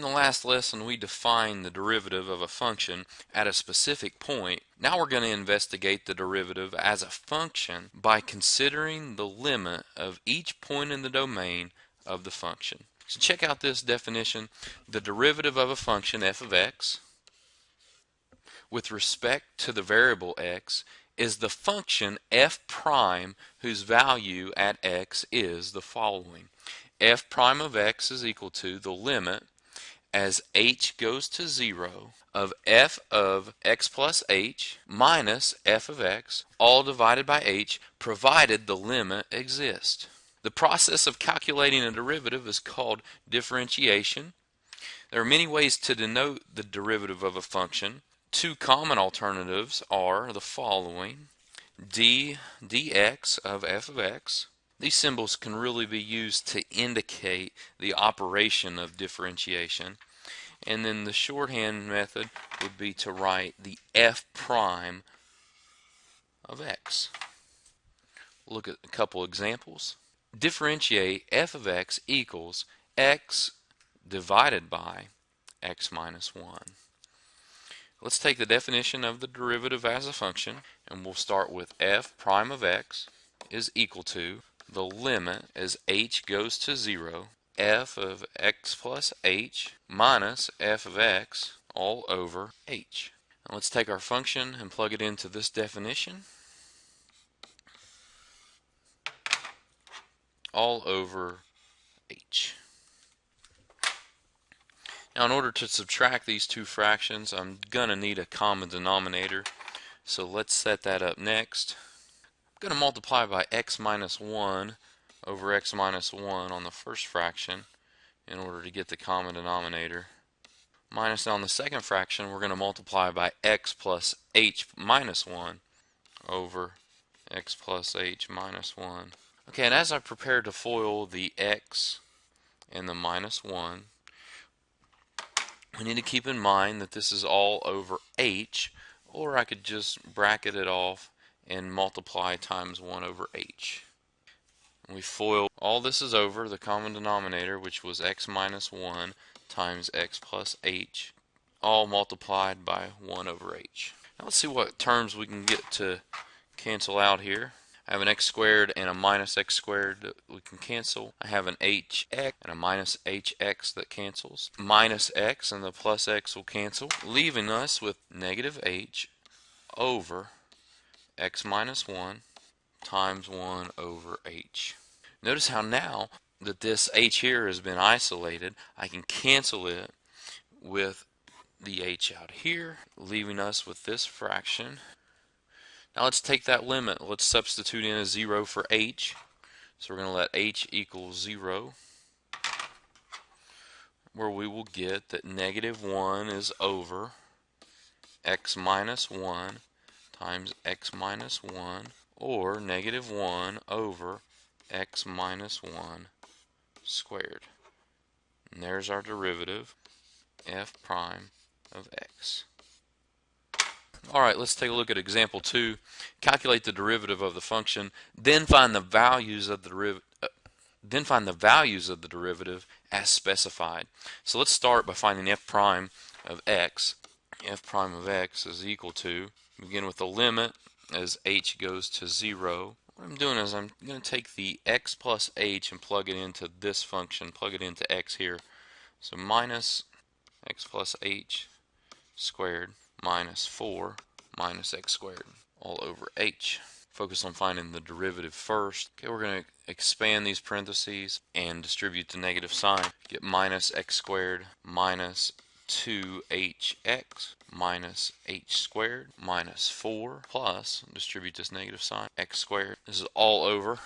the last lesson we defined the derivative of a function at a specific point. Now we're going to investigate the derivative as a function by considering the limit of each point in the domain of the function. So check out this definition. The derivative of a function f of x with respect to the variable x is the function f prime whose value at x is the following. F prime of x is equal to the limit as h goes to 0 of f of x plus h minus f of x all divided by h provided the limit exists. The process of calculating a derivative is called differentiation. There are many ways to denote the derivative of a function. Two common alternatives are the following: dx of f of x. These symbols can really be used to indicate the operation of differentiation. And then the shorthand method would be to write the f prime of x. Look at a couple examples. Differentiate f of x equals x divided by x minus 1. Let's take the definition of the derivative as a function, and we'll start with f prime of x is equal to the limit as h goes to 0 f of x plus h minus f of x all over h. Now let's take our function and plug it into this definition. All over h. Now in order to subtract these two fractions, I'm going to need a common denominator. So let's set that up next. I'm going to multiply by x minus 1 over x minus 1 on the first fraction in order to get the common denominator. Minus, now on the second fraction, we're going to multiply by x plus h minus 1 over x plus h minus 1. Okay, and as I prepare to FOIL the x and the minus 1, we need to keep in mind that this is all over h, or I could just bracket it off and multiply times 1 over h. And we FOIL all this is over the common denominator, which was x minus 1 times x plus h, all multiplied by 1 over h. Now let's see what terms we can get to cancel out here. I have an x squared and a minus x squared that we can cancel. I have an hx and a minus hx that cancels. Minus x and the plus x will cancel, leaving us with negative h over x minus 1 times 1 over h. Notice how now that this h here has been isolated, I can cancel it with the h out here, leaving us with this fraction. Now let's take that limit. Let's substitute in a 0 for h. So we're going to let h equal 0, where we will get that negative 1 is over x minus 1 times x minus 1, or negative 1 over x minus 1 squared. And there's our derivative, f prime of x. Alright, let's take a look at example 2. Calculate the derivative of the function, then find the values of the derivative as specified. So let's start by finding f prime of x. F prime of x is equal to, begin with the limit as h goes to 0. What I'm doing is I'm going to take the x plus h and plug it into this function, plug it into x here. So minus x plus h squared minus 4 minus x squared all over h. Focus on finding the derivative first. Okay, we're going to expand these parentheses and distribute the negative sign. Get minus x squared minus 2hx minus h squared minus 4 plus, distribute this negative sign, x squared. This is all over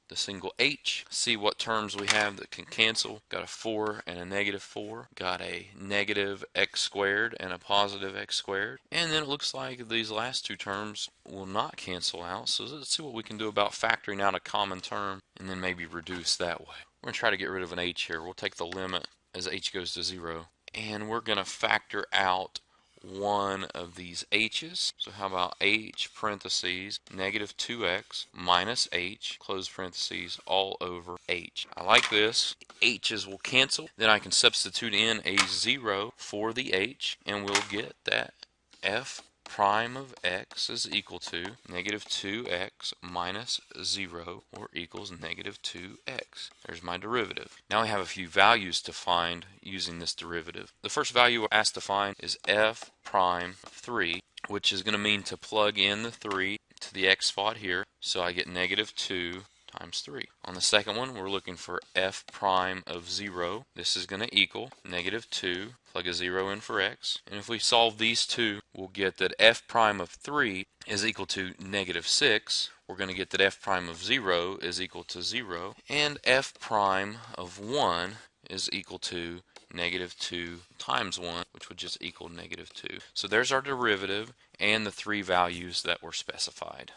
the single h. See what terms we have that can cancel. Got a 4 and a negative 4. Got a negative x squared and a positive x squared. And then it looks like these last two terms will not cancel out. So let's see what we can do about factoring out a common term and then maybe reduce that way. We're going to try to get rid of an h here. We'll take the limit as h goes to 0. And we're going to factor out one of these h's. So how about h parentheses negative 2x minus h close parentheses all over h. I like this. H's will cancel. Then I can substitute in a 0 for the h, and we'll get that f prime of x is equal to negative 2x minus 0 or equals negative 2x. There's my derivative. Now I have a few values to find using this derivative. The first value we're asked to find is f prime 3, which is going to mean to plug in the 3 to the x spot here, so I get negative 2 times 3. On the second one, we're looking for f prime of 0. This is going to equal negative 2, plug a 0 in for x. And if we solve these two, we'll get that f prime of 3 is equal to negative 6. We're going to get that f prime of 0 is equal to 0. And f prime of 1 is equal to negative 2 times 1, which would just equal negative 2. So there's our derivative and the three values that were specified.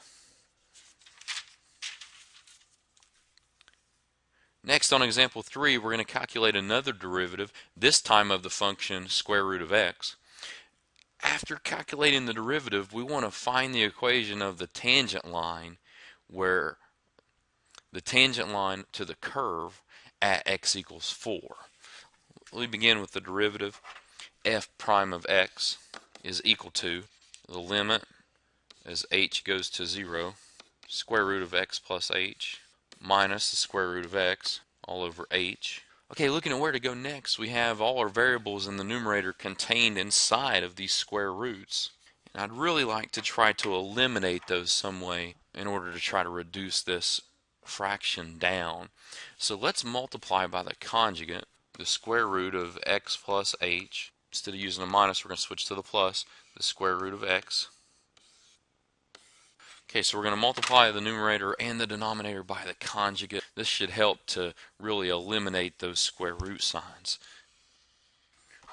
Next, on example 3, we're going to calculate another derivative, this time of the function square root of x. After calculating the derivative, we want to find the equation of the tangent line, where the tangent line to the curve at x equals 4. We begin with the derivative. F prime of x is equal to the limit as h goes to 0, square root of x plus h, minus the square root of x all over h. Okay, looking at where to go next, we have all our variables in the numerator contained inside of these square roots. And I'd really like to try to eliminate those some way in order to try to reduce this fraction down. So let's multiply by the conjugate, the square root of x plus h. Instead of using a minus, we're going to switch to the plus, the square root of x. Okay, so we're going to multiply the numerator and the denominator by the conjugate. This should help to really eliminate those square root signs.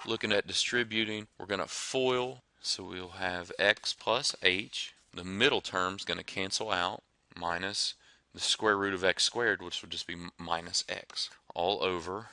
Looking at distributing, we're going to FOIL, so we'll have x plus h. The middle term is going to cancel out, minus the square root of x squared, which would just be minus x, all over.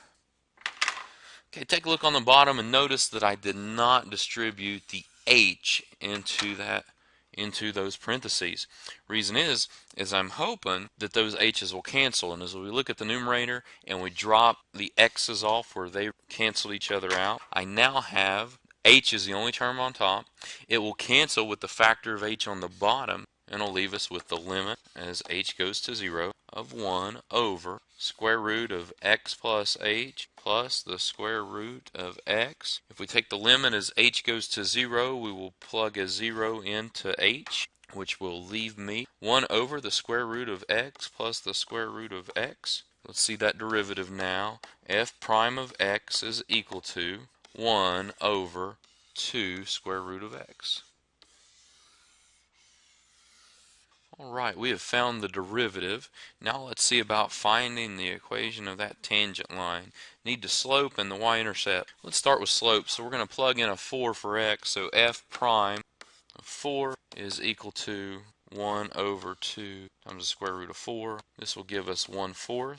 Okay, take a look on the bottom and notice that I did not distribute the h into those parentheses. Reason is I'm hoping that those h's will cancel, and as we look at the numerator and we drop the x's off where they cancel each other out, I now have h is the only term on top. It will cancel with the factor of h on the bottom, and it'll leave us with the limit as h goes to 0 of 1 over square root of x plus h plus the square root of x. If we take the limit as h goes to 0, we will plug a 0 into h, which will leave me 1 over the square root of x plus the square root of x. Let's see that derivative now. F prime of x is equal to 1 over 2 square root of x. Alright, we have found the derivative. Now let's see about finding the equation of that tangent line. Need the slope and the y-intercept. Let's start with slope. So we're going to plug in a 4 for x. So f prime of 4 is equal to 1 over 2 times the square root of 4. This will give us 1/4.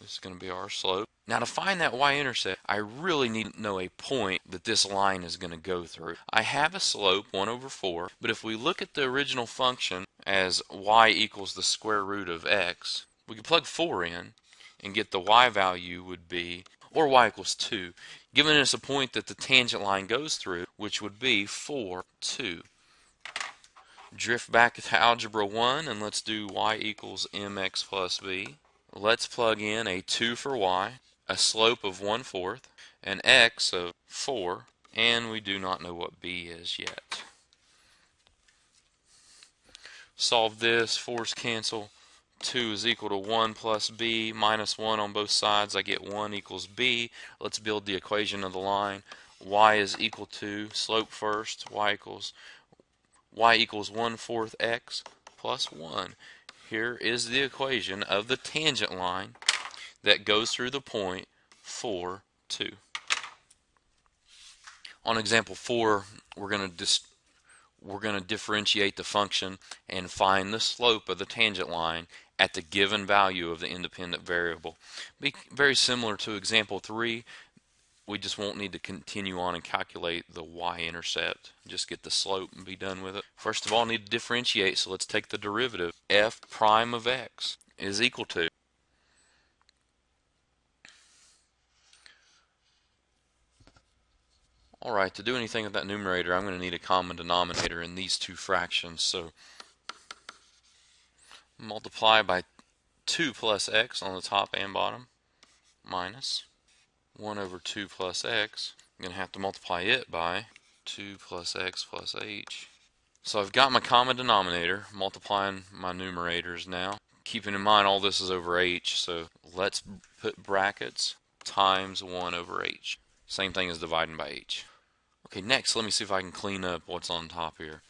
This is going to be our slope. Now to find that y-intercept, I really need to know a point that this line is going to go through. I have a slope, 1 over 4, but if we look at the original function as y equals the square root of x, we can plug 4 in and get the y value would be, or y equals 2, giving us a point that the tangent line goes through, which would be 4, 2. Drift back to Algebra 1 and let's do y equals mx plus b. Let's plug in a 2 for y, a slope of 1/4, an x of 4, and we do not know what b is yet. Solve this, 4's cancel, 2 is equal to 1 plus b, minus 1 on both sides, I get 1 equals b. Let's build the equation of the line. Y is equal to, slope first, y equals 1/4 x plus 1. Here is the equation of the tangent line that goes through the point 4, 2. On example 4, we're going to differentiate the function and find the slope of the tangent line at the given value of the independent variable. Be very similar to example 3. we just won't need to continue on and calculate the y-intercept. Just get the slope and be done with it. First of all, I need to differentiate, so let's take the derivative. F prime of x is equal to, alright, to do anything with that numerator, I'm going to need a common denominator in these two fractions. So multiply by 2 plus x on the top and bottom, minus 1 over 2 plus x. I'm going to have to multiply it by 2 plus x plus h. So I've got my common denominator, multiplying my numerators now. Keeping in mind all this is over h, so let's put brackets times 1 over h. Same thing as dividing by h. Okay, next let me see if I can clean up what's on top here.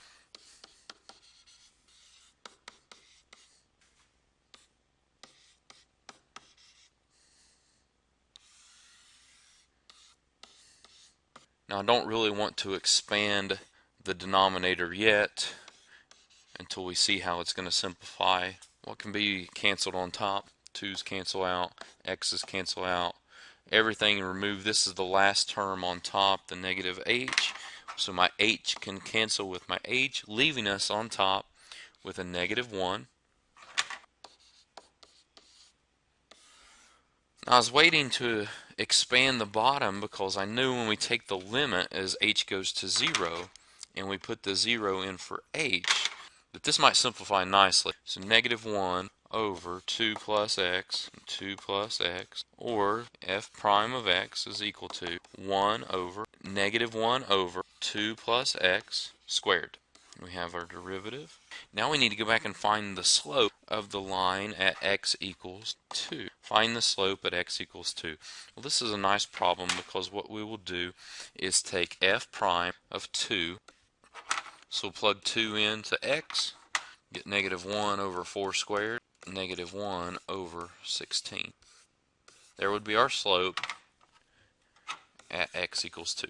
Now I don't really want to expand the denominator yet until we see how it's going to simplify. What can be canceled on top? 2's cancel out, x's cancel out, everything remove. This is the last term on top, the negative h. So my h can cancel with my h, leaving us on top with a negative 1. I was waiting to expand the bottom because I knew when we take the limit as h goes to 0 and we put the 0 in for h, that this might simplify nicely. So negative 1 over 2 plus x, or f prime of x is equal to 1 over negative 1 over 2 plus x squared. We have our derivative. Now we need to go back and find the slope of the line at x equals 2. Find the slope at x equals 2. Well, this is a nice problem because what we will do is take f prime of 2. So we'll plug 2 into x, get negative 1 over 4 squared, negative 1 over 16. There would be our slope at x equals 2.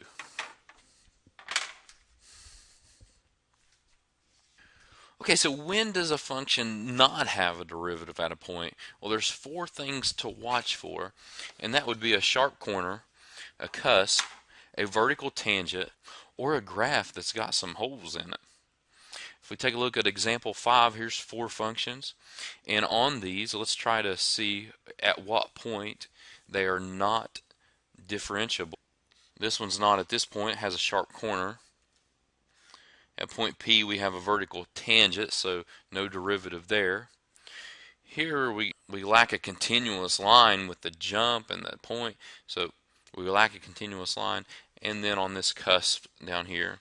Okay, so when does a function not have a derivative at a point? Well, there's 4 things to watch for, and that would be a sharp corner, a cusp, a vertical tangent, or a graph that's got some holes in it. If we take a look at example 5, here's 4 functions, and on these, let's try to see at what point they are not differentiable. This one's not at this point, it has a sharp corner. At point P we have a vertical tangent, so no derivative there. Here we lack a continuous line with the jump and the point, so we lack a continuous line. And then on this cusp down here,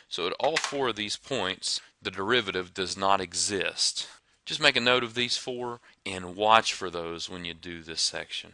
so at all 4 of these points the derivative does not exist. Just make a note of these 4 and watch for those when you do this section.